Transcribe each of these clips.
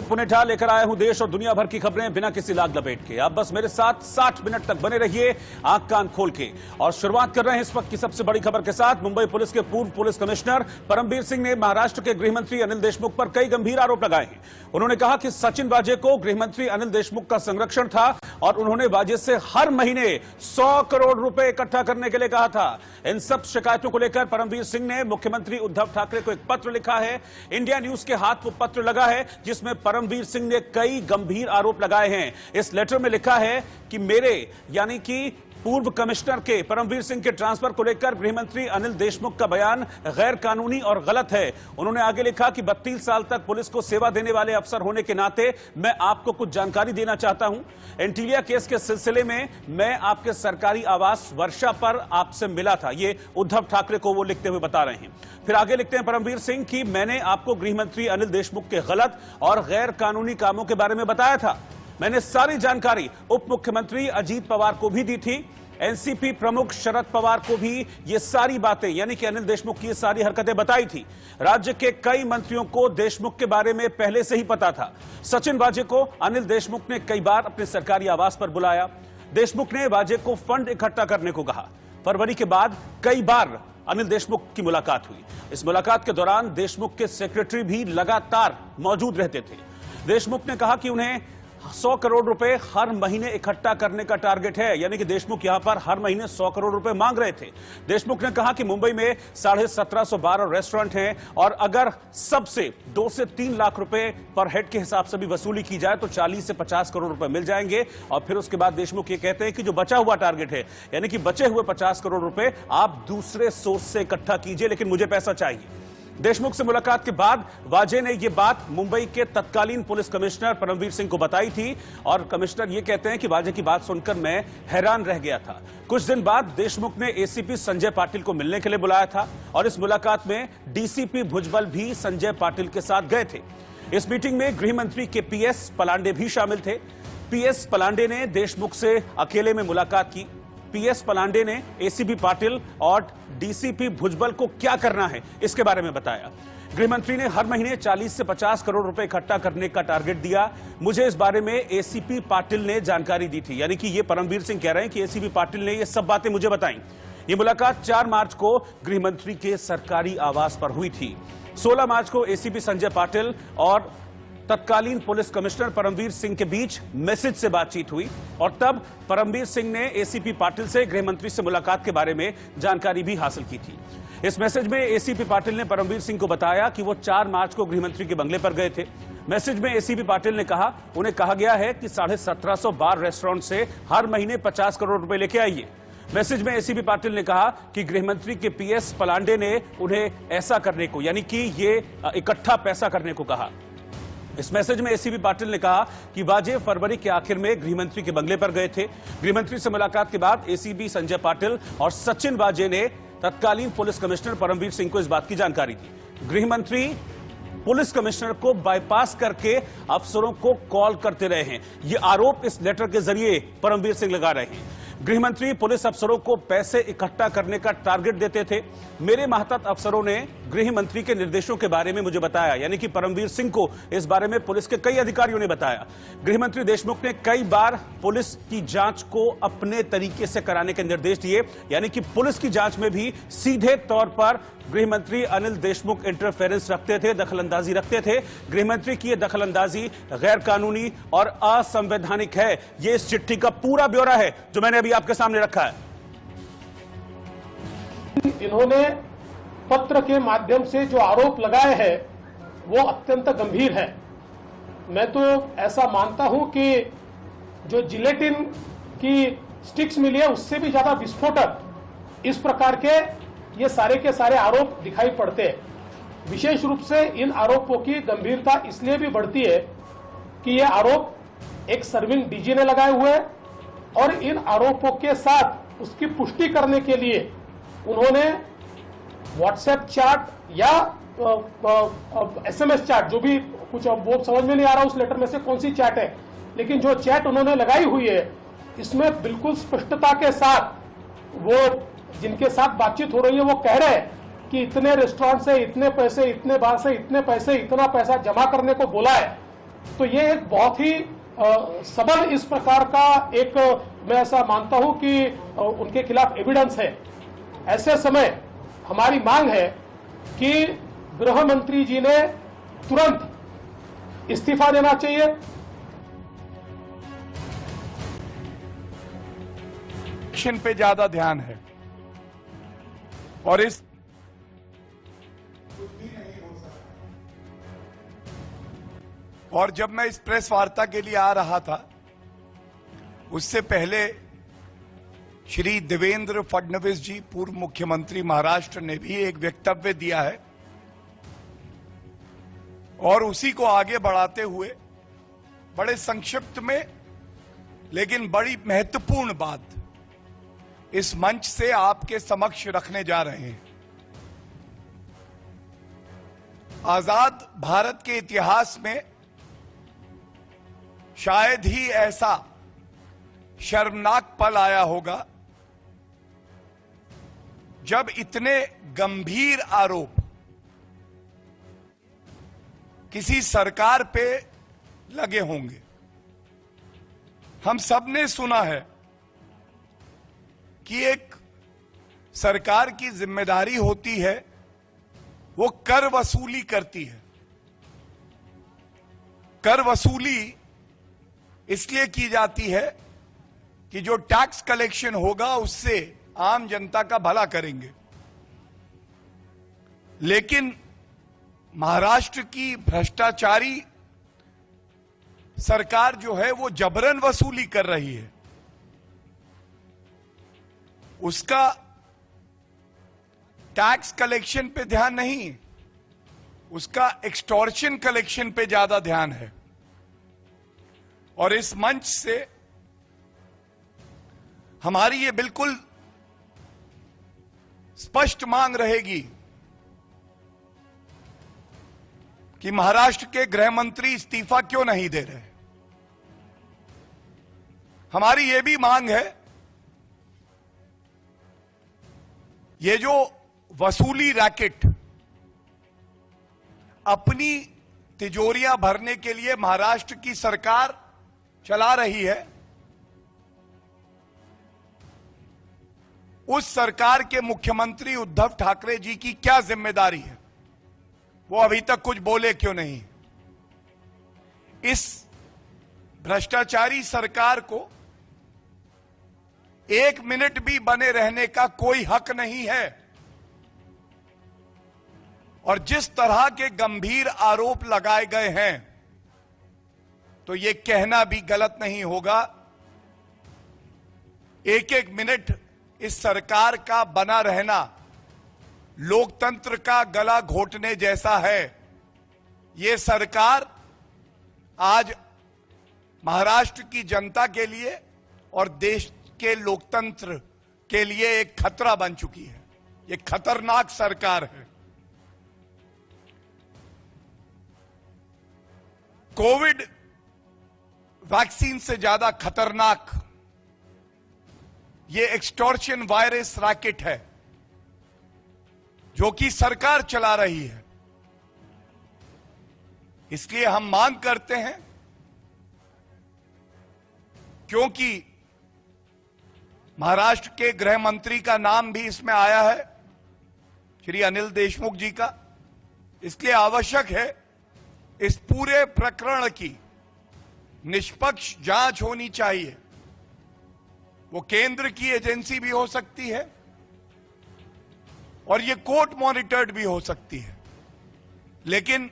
अमित पुनेठा लेकर आया हूं देश और दुनिया भर की खबरें बिना किसी लाग लपेट के। आप बस मेरे साथ 60 मिनट तक बने रहिए आंख कान खोल के। और शुरुआत कर रहे हैं इस वक्त की सबसे बड़ी खबर के साथ। मुंबई पुलिस के पूर्व पुलिस कमिश्नर परमबीर सिंह ने महाराष्ट्र के गृहमंत्री अनिल देशमुख पर कई गंभीर आरोप लगाए हैं। उन्होंने कहा कि सचिन वाजे को गृहमंत्री अनिल देशमुख का संरक्षण था और उन्होंने वाजे से हर महीने 100 करोड़ रुपए इकट्ठा करने के लिए कहा था। इन सब शिकायतों को लेकर परमबीर सिंह ने मुख्यमंत्री उद्धव ठाकरे को एक पत्र लिखा है। इंडिया न्यूज के हाथ वो पत्र लगा है जिसमें परमबीर सिंह ने कई गंभीर आरोप लगाए हैं। इस लेटर में लिखा है कि मेरे यानी कि पूर्व कमिश्नर के परमबीर सिंह के ट्रांसफर को लेकर गृहमंत्री अनिल देशमुख का बयान गैर कानूनी और गलत है। उन्होंने आगे लिखा कि 32 साल तक पुलिस को सेवा देने वाले अफसर होने के नाते मैं आपको कुछ जानकारी देना चाहता हूं। एंटीलिया केस के सिलसिले में मैं आपके सरकारी आवास वर्षा पर आपसे मिला था। ये उद्धव ठाकरे को वो लिखते हुए बता रहे हैं। फिर आगे लिखते हैं परमबीर सिंह कि मैंने आपको गृहमंत्री अनिल देशमुख के गलत और गैर कानूनी कामों के बारे में बताया था। मैंने सारी जानकारी उप मुख्यमंत्री अजीत पवार को भी दी थी, एनसीपी प्रमुख शरद पवार को भी ये सारी बातें यानी कि अनिल देशमुख की ये सारी हरकतें बताई थी। राज्य के कई मंत्रियों को देशमुख के बारे में पहले से ही पता था। सचिन वाजे को अनिल देशमुख ने कई बार अपने सरकारी आवास पर बुलाया। देशमुख ने वाजे को फंड इकट्ठा करने को कहा। फरवरी के बाद कई बार अनिल देशमुख की मुलाकात हुई। इस मुलाकात के दौरान देशमुख के सेक्रेटरी भी लगातार मौजूद रहते थे। देशमुख ने कहा कि उन्हें 100 करोड़ रुपए हर महीने इकट्ठा करने का टारगेट है, यानी कि देशमुख यहां पर हर महीने 100 करोड़ रुपए मांग रहे थे। देशमुख ने कहा कि मुंबई में 1750 बार और रेस्टोरेंट हैं और अगर सबसे 2 से 3 लाख रुपए पर हेड के हिसाब से भी वसूली की जाए तो 40 से 50 करोड़ रुपए मिल जाएंगे। और फिर उसके बाद देशमुख ये कहते हैं कि जो बचा हुआ टारगेट है यानी कि बचे हुए 50 करोड़ रुपए आप दूसरे सोर्स से इकट्ठा कीजिए, लेकिन मुझे पैसा चाहिए। देशमुख से मुलाकात के बाद वाजे ने यह बात मुंबई के तत्कालीन पुलिस कमिश्नर परमबीर सिंह को बताई थी और कमिश्नर यह कहते हैं कि वाजे की बात सुनकर मैं हैरान रह गया था। कुछ दिन बाद देशमुख ने एसीपी संजय पाटिल को मिलने के लिए बुलाया था और इस मुलाकात में डीसीपी भुजबल भी संजय पाटिल के साथ गए थे। इस मीटिंग में गृहमंत्री के पीएस पलांडे भी शामिल थे। पीएस पलांडे ने देशमुख से अकेले में मुलाकात की। पीएस पलांडे ने एसीपी पाटिल और डीसीपी भुजबल को क्या करना है इसके बारे में बताया। गृहमंत्री ने हर महीने 40 से 50 करोड़ रुपए इकट्ठा करने का टारगेट दिया। मुझे इस बारे में एसीपी पाटिल ने जानकारी दी थी, यानी कि ये परमबीर सिंह कह रहे हैं कि एसीपी पाटिल ने ये सब बातें मुझे बताई। ये मुलाकात 4 मार्च को गृहमंत्री के सरकारी आवास पर हुई थी। 16 मार्च को एसीपी संजय पाटिल और तत्कालीन पुलिस कमिश्नर परमबीर सिंह के बीच मैसेज से बातचीत हुई और तब परमबीर सिंह ने एसीपी पाटिल से गृहमंत्री से मुलाकात के बारे में जानकारी भी हासिल की थी। इस मैसेज में एसीपी पाटिल ने परमबीर सिंह को बताया कि वो 4 मार्च को गृहमंत्री के बंगले पर गए थे। मैसेज में एसीपी पाटिल ने कहा उन्हें कहा गया है कि 1750 बार रेस्टोरेंट से हर महीने 50 करोड़ रुपए लेके आइए। मैसेज में एसीपी पाटिल ने कहा कि गृहमंत्री के पीएस पलांडे ने उन्हें ऐसा करने को यानी कि ये इकट्ठा पैसा करने को कहा। इस मैसेज में एसीपी पाटिल ने कहा कि वाजे फरवरी के आखिर में गृहमंत्री के बंगले पर गए थे। गृहमंत्री से मुलाकात के बाद एसीपी संजय पाटिल और सचिन वाजे ने तत्कालीन पुलिस कमिश्नर परमबीर सिंह को इस बात की जानकारी दी। गृहमंत्री पुलिस कमिश्नर को बाईपास करके अफसरों को कॉल करते रहे हैं। ये आरोप इस लेटर के जरिए परमबीर सिंह लगा रहे हैं। गृहमंत्री पुलिस अफसरों को पैसे इकट्ठा करने का टारगेट देते थे। मेरे मातहत अफसरों ने गृह मंत्री के निर्देशों के बारे में मुझे बताया, यानी कि परमबीर सिंह को इस बारे में पुलिस के कई अधिकारियों ने बताया। गृह मंत्री देशमुख ने कई बार पुलिस की जांच को अपने तरीके से कराने के निर्देश दिए, यानी कि पुलिस की जांच में भी सीधे तौर पर गृह मंत्री अनिल देशमुख इंटरफेरेंस रखते थे, दखलंदाजी रखते थे। गृह मंत्री की यह दखलंदाजी गैर कानूनी और असंवैधानिक है। यह इस चिट्ठी का पूरा ब्यौरा है जो मैंने अभी आपके सामने रखा है। इन्होंने पत्र के माध्यम से जो आरोप लगाए हैं वो अत्यंत गंभीर है। मैं तो ऐसा मानता हूं कि जो जिलेटिन की स्टिक्स मिली है उससे भी ज्यादा विस्फोटक इस प्रकार के ये सारे के सारे आरोप दिखाई पड़ते हैं। विशेष रूप से इन आरोपों की गंभीरता इसलिए भी बढ़ती है कि ये आरोप एक सर्विंग डीजी ने लगाए हुए हैं और इन आरोपों के साथ उसकी पुष्टि करने के लिए उन्होंने व्हाट्सएप चैट या एसएमएस चैट, जो भी कुछ वो समझ में नहीं आ रहा उस लेटर में से कौन सी चैट है, लेकिन जो चैट उन्होंने लगाई हुई है इसमें बिल्कुल स्पष्टता के साथ वो जिनके साथ बातचीत हो रही है वो कह रहे हैं कि इतने रेस्टोरेंट से इतने पैसे, इतने बार से इतने पैसे, इतना पैसा जमा करने को बोला है। तो ये एक बहुत ही सबल इस प्रकार का एक मैं ऐसा मानता हूं कि उनके खिलाफ एविडेंस है। ऐसे समय हमारी मांग है कि गृह मंत्री जी ने तुरंत इस्तीफा देना चाहिए। एक्शन पे ज्यादा ध्यान है और इस और जब मैं इस प्रेस वार्ता के लिए आ रहा था उससे पहले श्री देवेंद्र फडणवीस जी पूर्व मुख्यमंत्री महाराष्ट्र ने भी एक वक्तव्य दिया है और उसी को आगे बढ़ाते हुए बड़े संक्षिप्त में लेकिन बड़ी महत्वपूर्ण बात इस मंच से आपके समक्ष रखने जा रहे हैं। आजाद भारत के इतिहास में शायद ही ऐसा शर्मनाक पल आया होगा जब इतने गंभीर आरोप किसी सरकार पे लगे होंगे। हम सबने सुना है कि एक सरकार की जिम्मेदारी होती है वो कर वसूली करती है। कर वसूली इसलिए की जाती है कि जो टैक्स कलेक्शन होगा उससे आम जनता का भला करेंगे। लेकिन महाराष्ट्र की भ्रष्टाचारी सरकार जो है वो जबरन वसूली कर रही है। उसका टैक्स कलेक्शन पे ध्यान नहीं, उसका एक्सटॉर्शन कलेक्शन पे ज्यादा ध्यान है। और इस मंच से हमारी ये बिल्कुल स्पष्ट मांग रहेगी कि महाराष्ट्र के गृह मंत्री इस्तीफा क्यों नहीं दे रहे। हमारी ये भी मांग है ये जो वसूली रैकेट अपनी तिजोरियां भरने के लिए महाराष्ट्र की सरकार चला रही है, उस सरकार के मुख्यमंत्री उद्धव ठाकरे जी की क्या जिम्मेदारी है, वो अभी तक कुछ बोले क्यों नहीं। इस भ्रष्टाचारी सरकार को एक मिनट भी बने रहने का कोई हक नहीं है। और जिस तरह के गंभीर आरोप लगाए गए हैं तो यह कहना भी गलत नहीं होगा एक एक मिनट इस सरकार का बना रहना लोकतंत्र का गला घोटने जैसा है। यह सरकार आज महाराष्ट्र की जनता के लिए और देश के लोकतंत्र के लिए एक खतरा बन चुकी है। यह खतरनाक सरकार है। कोविड वैक्सीन से ज्यादा खतरनाक ये एक्सटॉर्शन वायरस रैकेट है जो कि सरकार चला रही है। इसलिए हम मांग करते हैं, क्योंकि महाराष्ट्र के गृह मंत्री का नाम भी इसमें आया है, श्री अनिल देशमुख जी का, इसलिए आवश्यक है इस पूरे प्रकरण की निष्पक्ष जांच होनी चाहिए। वो केंद्र की एजेंसी भी हो सकती है और ये कोर्ट मॉनिटर्ड भी हो सकती है, लेकिन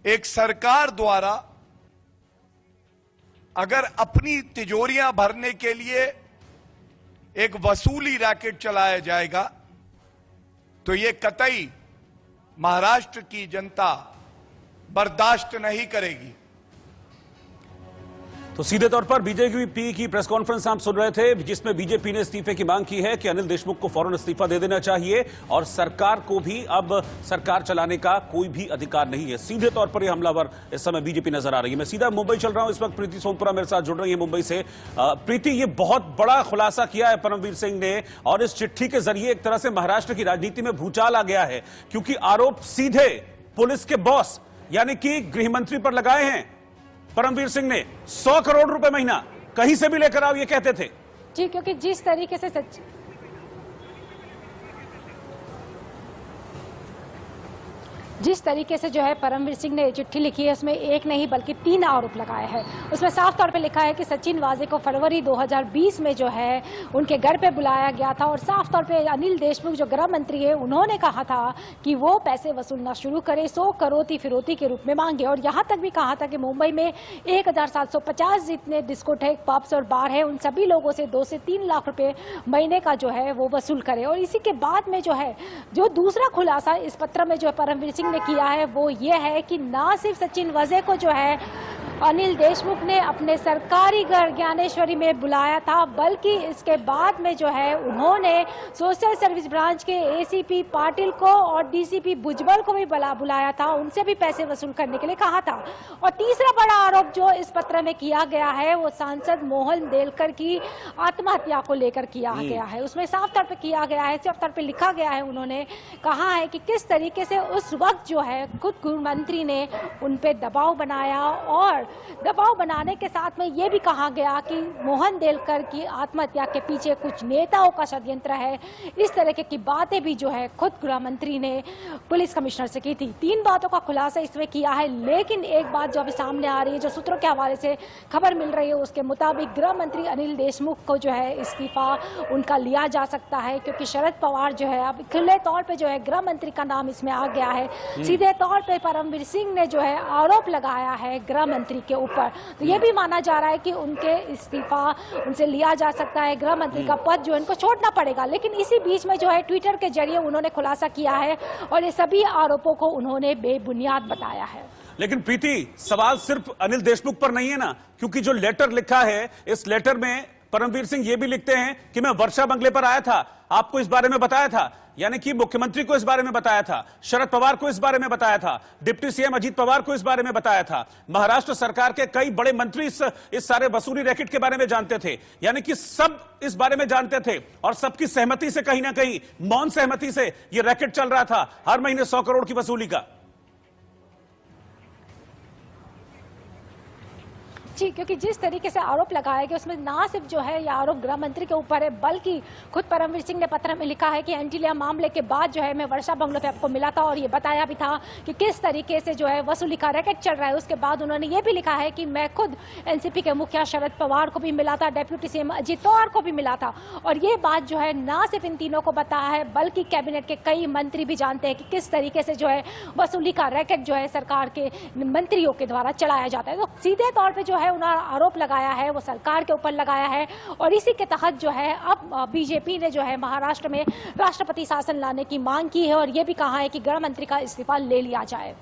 एक सरकार द्वारा अगर अपनी तिजोरियां भरने के लिए एक वसूली रैकेट चलाया जाएगा तो ये कतई महाराष्ट्र की जनता बर्दाश्त नहीं करेगी। तो सीधे तौर पर बीजेपी की प्रेस कॉन्फ्रेंस हम सुन रहे थे, जिसमें बीजेपी ने इस्तीफे की मांग की है कि अनिल देशमुख को फौरन इस्तीफा दे देना चाहिए और सरकार को भी अब सरकार चलाने का कोई भी अधिकार नहीं है। सीधे तौर पर यह हमलावर इस समय बीजेपी नजर आ रही है। मैं सीधा मुंबई चल रहा हूं, इस वक्त प्रीति सोमपुरा मेरे साथ जुड़ रही है मुंबई से। प्रीति, ये बहुत बड़ा खुलासा किया है परमवीर सिंह ने और इस चिट्ठी के जरिए एक तरह से महाराष्ट्र की राजनीति में भूचाल आ गया है, क्योंकि आरोप सीधे पुलिस के बॉस यानी कि गृह मंत्री पर लगाए हैं परमवीर सिंह ने 100 करोड़ रुपए महीना, कहीं से भी लेकर आओ ये कहते थे। जी, क्योंकि जिस तरीके से जो है परमवीर सिंह ने चिट्ठी लिखी है उसमें एक नहीं बल्कि 3 आरोप लगाए हैं। उसमें साफ तौर पे लिखा है कि सचिन वाजे को फरवरी 2020 में जो है उनके घर पे बुलाया गया था और साफ तौर पे अनिल देशमुख जो गृह मंत्री है उन्होंने कहा था कि वो पैसे वसूलना शुरू करे, 100 करोड़ फिरौती के रूप में मांगे। और यहाँ तक भी कहा था कि मुंबई में 1750 जितने डिस्कोटेक, पब्स और बार है उन सभी लोगों से 2 से 3 लाख रुपए महीने का जो है वो वसूल करे। और इसी के बाद में जो है जो दूसरा खुलासा इस पत्र में जो है परमवीर सिंह ने किया है वो ये है कि ना सिर्फ सचिन वाजे को जो है अनिल देशमुख ने अपने सरकारी घर ज्ञानेश्वरी में बुलाया था, बल्कि इसके बाद में जो है उन्होंने सोशल सर्विस ब्रांच के एसीपी पाटिल को और डीसीपी भुजबल को भी बुलाया था, उनसे भी पैसे वसूल करने के लिए कहा था। और तीसरा बड़ा आरोप जो इस पत्र में किया गया है वो सांसद मोहन देलकर की आत्महत्या को लेकर किया गया है। उसमें साफ तौर पर किया गया है, साफ तौर पर लिखा गया है, उन्होंने कहा है कि किस तरीके से उस वक्त जो है खुद गृह मंत्री ने उन पे दबाव बनाया और दबाव बनाने के साथ में ये भी कहा गया कि मोहन देलकर की आत्महत्या के पीछे कुछ नेताओं का षड्यंत्र है। इस तरह की बातें भी जो है खुद गृह मंत्री ने पुलिस कमिश्नर से की थी। 3 बातों का खुलासा इसमें किया है, लेकिन एक बात जो अभी सामने आ रही है, जो सूत्रों के हवाले से खबर मिल रही है, उसके मुताबिक गृह मंत्री अनिल देशमुख को जो है इस्तीफा उनका लिया जा सकता है, क्योंकि शरद पवार जो है अब खुले तौर पर जो है गृह मंत्री का नाम इसमें आ गया है। सीधे तौर पर परमवीर सिंह ने जो है आरोप लगाया है गृह मंत्री के ऊपर, तो ये भी माना जा रहा है कि उनके इस्तीफा उनसे लिया जा सकता है, गृह मंत्री का पद जो इनको छोड़ना पड़ेगा। लेकिन इसी बीच में जो है ट्विटर के जरिए उन्होंने खुलासा किया है और ये सभी आरोपों को उन्होंने बेबुनियाद बताया है। लेकिन प्रीति, सवाल सिर्फ अनिल देशमुख पर नहीं है ना, क्योंकि जो लेटर लिखा है इस लेटर में परमवीर सिंह ये भी लिखते हैं कि मैं वर्षा बंगले पर आया था, आपको इस बारे में बताया था, यानी कि मुख्यमंत्री को इस बारे में बताया था, शरद पवार को इस बारे में बताया था, डिप्टी सीएम अजीत पवार को इस बारे में बताया था, महाराष्ट्र सरकार के कई बड़े मंत्री इस सारे वसूली रैकेट के बारे में जानते थे, यानी कि सब इस बारे में जानते थे और सबकी सहमति से, कहीं ना कहीं मौन सहमति से यह रैकेट चल रहा था हर महीने 100 करोड़ की वसूली का। जी, क्योंकि जिस तरीके से आरोप लगाया गया उसमें ना सिर्फ जो है यह आरोप गृह मंत्री के ऊपर है, बल्कि खुद परमवीर सिंह ने पत्र में लिखा है कि एंटीलिया मामले के बाद जो है मैं वर्षा बंगलों पे आपको मिला था और ये बताया भी था कि किस तरीके से जो है वसूली का रैकेट चल रहा है। उसके बाद उन्होंने ये भी लिखा है कि मैं खुद एनसीपी के मुखिया शरद पवार को भी मिला था, डेप्यूटी सीएम अजीत पवार को भी मिला था। और ये बात जो है ना सिर्फ इन तीनों को बताया है, बल्कि कैबिनेट के कई मंत्री भी जानते हैं कि किस तरीके से जो है वसूली का रैकेट जो है सरकार के मंत्रियों के द्वारा चलाया जाता है। तो सीधे तौर पर जो है उन्होंने आरोप लगाया है वो सरकार के ऊपर लगाया है और इसी के तहत जो है अब बीजेपी ने जो है महाराष्ट्र में राष्ट्रपति शासन लाने की मांग की है और ये भी कहा है कि गृह मंत्री का इस्तीफा ले लिया जाए।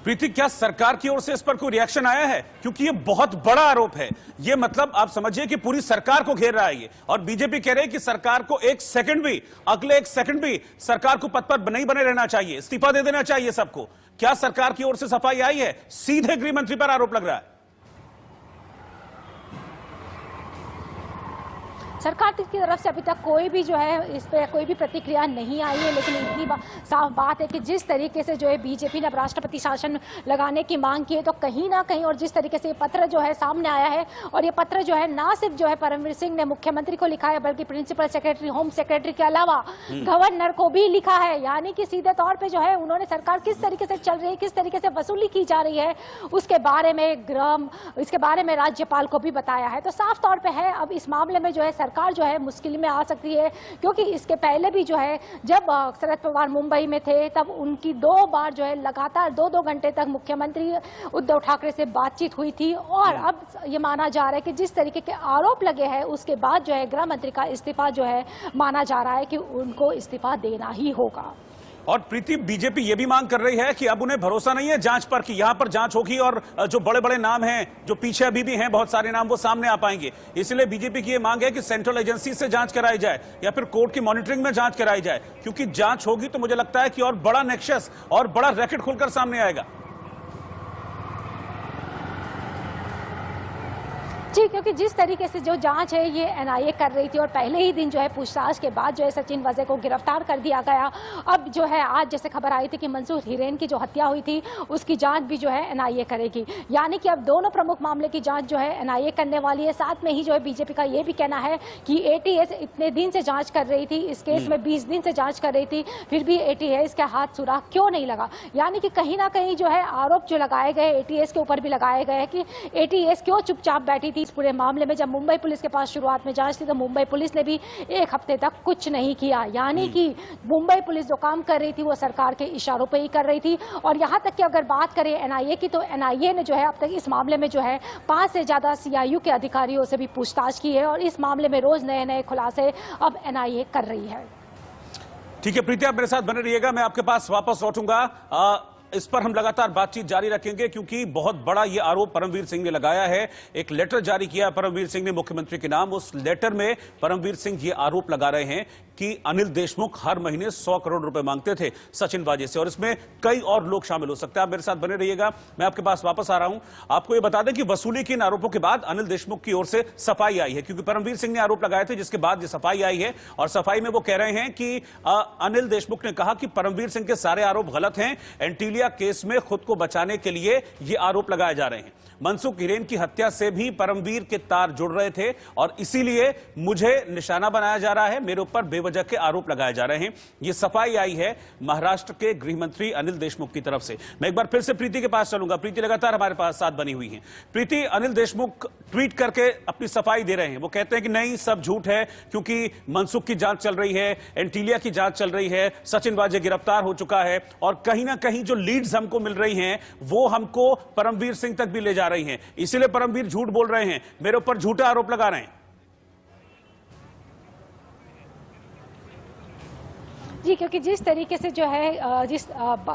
प्रीति, क्या सरकार की ओर से इस पर कोई रिएक्शन आया है? क्योंकि ये बहुत बड़ा आरोप है, ये मतलब आप समझिए कि पूरी सरकार को घेर रहा है ये, और बीजेपी कह रहे हैं कि सरकार को अगले एक सेकंड भी सरकार को पद पर नहीं बने रहना चाहिए, इस्तीफा दे देना चाहिए सबको। क्या सरकार की ओर से सफाई आई है? सीधे गृह मंत्री पर आरोप लग रहा है। सरकार की तरफ से अभी तक कोई भी जो है इस पर कोई भी प्रतिक्रिया नहीं आई है, लेकिन इतनी साफ बात है कि जिस तरीके से जो है बीजेपी ने राष्ट्रपति शासन लगाने की मांग की है, तो कहीं ना कहीं और जिस तरीके से ये पत्र जो है सामने आया है, और ये पत्र जो है ना सिर्फ जो है परमवीर सिंह ने मुख्यमंत्री को लिखा है, बल्कि प्रिंसिपल सेक्रेटरी, होम सेक्रेटरी के अलावा गवर्नर को भी लिखा है। यानी कि सीधे तौर पर जो है उन्होंने सरकार किस तरीके से चल रही है, किस तरीके से वसूली की जा रही है, उसके बारे में राज्यपाल को भी बताया है। तो साफ तौर पर है अब इस मामले में जो है सरकार जो है मुश्किल में आ सकती है, क्योंकि इसके पहले भी जो है जब शरद पवार मुंबई में थे तब उनकी 2 बार जो है लगातार 2-2 घंटे तक मुख्यमंत्री उद्धव ठाकरे से बातचीत हुई थी। और अब ये माना जा रहा है कि जिस तरीके के आरोप लगे हैं उसके बाद जो है गृह मंत्री का इस्तीफा जो है माना जा रहा है कि उनको इस्तीफा देना ही होगा। और प्रीति, बीजेपी ये भी मांग कर रही है कि अब उन्हें भरोसा नहीं है जांच पर कि यहां पर जांच होगी और जो बड़े बड़े नाम हैं, जो पीछे अभी भी हैं बहुत सारे नाम, वो सामने आ पाएंगे। इसलिए बीजेपी की ये मांग है कि सेंट्रल एजेंसी से जांच कराई जाए या फिर कोर्ट की मॉनिटरिंग में जांच कराई जाए, क्योंकि जांच होगी तो मुझे लगता है कि और बड़ा नेक्सस और बड़ा रैकेट खुलकर सामने आएगा। जी, क्योंकि जिस तरीके से जो जांच है ये एनआईए कर रही थी और पहले ही दिन जो है पूछताछ के बाद जो है सचिन वाजे को गिरफ्तार कर दिया गया। अब जो है आज जैसे खबर आई थी कि मंसूर हिरेन की जो हत्या हुई थी उसकी जांच भी जो है एनआईए करेगी, यानी कि अब दोनों प्रमुख मामले की जांच जो है एनआईए करने वाली है। साथ में ही जो है बीजेपी का ये भी कहना है कि एटीएस इतने दिन से जांच कर रही थी, इस केस में 20 दिन से जांच कर रही थी, फिर भी एटीएस के हाथ सुराग क्यों नहीं लगा। यानी कि कहीं ना कहीं जो है आरोप जो लगाए गए एटीएस के ऊपर भी लगाए गए हैं कि एटीएस क्यों चुपचाप बैठी थी इस पूरे मामले में। जब मुंबई पुलिस के पास शुरुआत में जांच थी तो मुंबई पुलिस ने भी एक हफ्ते तक कुछ नहीं किया, यानी कि मुंबई पुलिस जो काम कर रही थी वो सरकार के इशारों पे ही कर रही थी। और यहां तक कि अगर बात करें एनआईए की तो एनआईए ने जो है अब तक इस मामले में जो है 5 से ज्यादा सीआईयू के अधिकारियों से भी पूछताछ की है और इस मामले में रोज नए नए खुलासे अब एनआईए कर रही है। ठीक है प्रीति, आप मेरे साथ बने रहिएगा, मैं आपके पास वापस लौटूंगा। इस पर हम लगातार बातचीत जारी रखेंगे क्योंकि बहुत बड़ा यह आरोप परमवीर सिंह ने लगाया है। एक लेटर जारी किया परमवीर सिंह ने मुख्यमंत्री के नाम। उस लेटर में परमवीर सिंह ये आरोप लगा रहे हैं कि अनिल देशमुख हर महीने 100 करोड़ रुपए मांगते थे सचिन वाजे से और इसमें कई और लोग शामिल हो सकते हैं। आप मेरे साथ बने रहिएगा, मैं आपके पास वापस आ रहा हूं। आपको यह बता दें कि वसूली के इन आरोपों के बाद अनिल देशमुख की ओर से सफाई आई है, क्योंकि परमवीर सिंह ने आरोप लगाए थे जिसके बाद ये सफाई आई है। और सफाई में वो कह रहे हैं कि अनिल देशमुख ने कहा कि परमवीर सिंह के सारे आरोप गलत हैं, एंटीलिया केस में खुद को बचाने के लिए ये आरोप लगाए जा रहे हैं। मंसूर हिरेन की हत्या से भी परमवीर के तार जुड़ रहे थे और इसीलिए मुझे निशाना बनाया जा रहा है, मेरे ऊपर बेवजह के आरोप लगाए जा रहे हैं। यह सफाई आई है महाराष्ट्र के गृह मंत्री अनिल देशमुख की तरफ से। मैं एक बार फिर से प्रीति के पास चलूंगा। प्रीति लगातार हमारे पास साथ बनी हुई है। प्रीति, अनिल देशमुख ट्वीट करके अपनी सफाई दे रहे हैं। वो कहते हैं कि नहीं, सब झूठ है क्योंकि मंसूर की जांच चल रही है, एंटीलिया की जांच चल रही है, सचिन वाजे गिरफ्तार हो चुका है और कहीं ना कहीं जो लीड्स हमको मिल रही हैं वो हमको परमवीर सिंह तक भी ले जा रही हैं। इसीलिए परमवीर झूठ बोल रहे हैं, मेरे ऊपर झूठे आरोप लगा रहे हैं। जी, क्योंकि जिस तरीके से जो है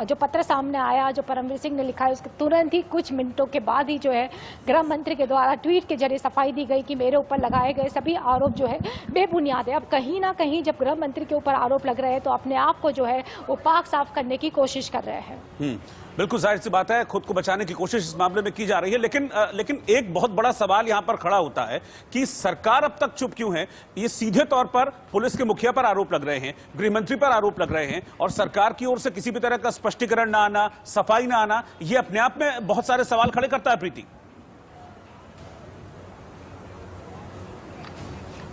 जो पत्र सामने आया जो परमवीर सिंह ने लिखा है उसके तुरंत ही कुछ मिनटों के बाद ही जो है गृह मंत्री के द्वारा ट्वीट के जरिए सफाई दी गई कि मेरे ऊपर लगाए गए सभी आरोप जो है बेबुनियाद है। अब कहीं ना कहीं जब गृह मंत्री के ऊपर आरोप लग रहे हैं तो अपने आप को जो है वो पाक साफ करने की कोशिश कर रहे हैं। बिल्कुल जाहिर सी बात है, खुद को बचाने की कोशिश इस मामले में की जा रही है। लेकिन एक बहुत बड़ा सवाल यहां पर खड़ा होता है कि सरकार अब तक चुप क्यों है। ये सीधे तौर पर पुलिस के मुखिया पर आरोप लग रहे हैं, गृह मंत्री पर आरोप लग रहे हैं और सरकार की ओर से किसी भी तरह का स्पष्टीकरण ना आना, सफाई ना आना, ये अपने आप में बहुत सारे सवाल खड़े करता है। प्रीति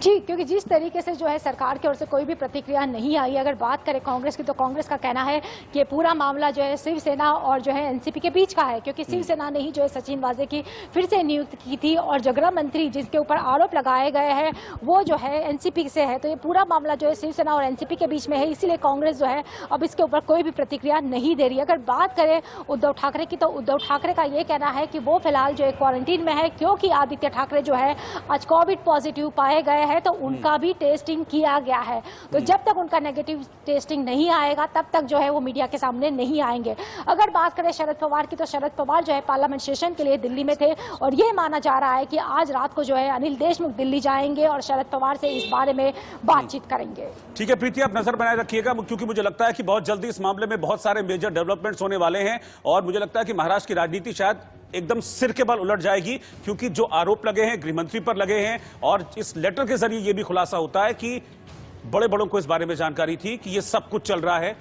जी, क्योंकि जिस तरीके से जो है सरकार की ओर से कोई भी प्रतिक्रिया नहीं आई। अगर बात करें कांग्रेस की तो कांग्रेस का कहना है कि पूरा मामला जो है शिवसेना और जो है एनसीपी के बीच का है, क्योंकि शिवसेना ने ही जो है सचिन वाजे की फिर से नियुक्त की थी और जो गृह मंत्री जिसके ऊपर आरोप लगाए गए हैं वो जो है एनसीपी से है। तो ये पूरा मामला जो है शिवसेना और एनसीपी के बीच में है, इसीलिए कांग्रेस जो है अब इसके ऊपर कोई भी प्रतिक्रिया नहीं दे रही है। अगर बात करें उद्धव ठाकरे की तो उद्धव ठाकरे का ये कहना है कि वो फिलहाल जो है क्वारंटीन में है, क्योंकि आदित्य ठाकरे जो है आज कोविड पॉजिटिव पाए गए है तो उनका भी टेस्टिंग किया गया है। तो जब तक उनका नेगेटिव टेस्टिंग नहीं आएगा तब तक जो है वो मीडिया के सामने नहीं आएंगे। अगर बात करें शरद पवार की तो शरद पवार जो है पार्लियामेंट सेशन के लिए दिल्ली में थे और ये माना जा रहा है कि आज रात को जो है अनिल देशमुख दिल्ली जाएंगे और शरद पवार से इस बारे में बातचीत करेंगे। ठीक है प्रीति, आप नजर बनाए रखिएगा क्योंकि मुझे लगता है कि बहुत जल्दी इस मामले में बहुत सारे मेजर डेवलपमेंट्स होने वाले हैं और मुझे लगता है कि महाराष्ट्र की राजनीति शायद एकदम सिर के बल उलट जाएगी, क्योंकि जो आरोप लगे हैं गृह मंत्री पर लगे हैं और इस लेटर के जरिए यह भी खुलासा होता है कि बड़े बड़ों को इस बारे में जानकारी थी कि यह सब कुछ चल रहा है,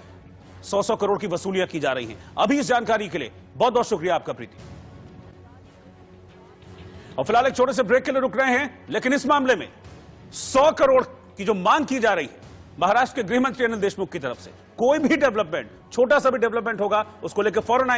100 करोड़ की वसूलियां की जा रही हैं। अभी इस जानकारी के लिए बहुत बहुत शुक्रिया आपका प्रीति। और फिलहाल एक छोटे से ब्रेक के लिए रुक रहे हैं, लेकिन इस मामले में 100 करोड़ की जो मांग की जा रही है महाराष्ट्र के गृह मंत्री अनिल देशमुख की तरफ से, कोई भी डेवलपमेंट, छोटा सा भी डेवलपमेंट होगा उसको लेकर फौरन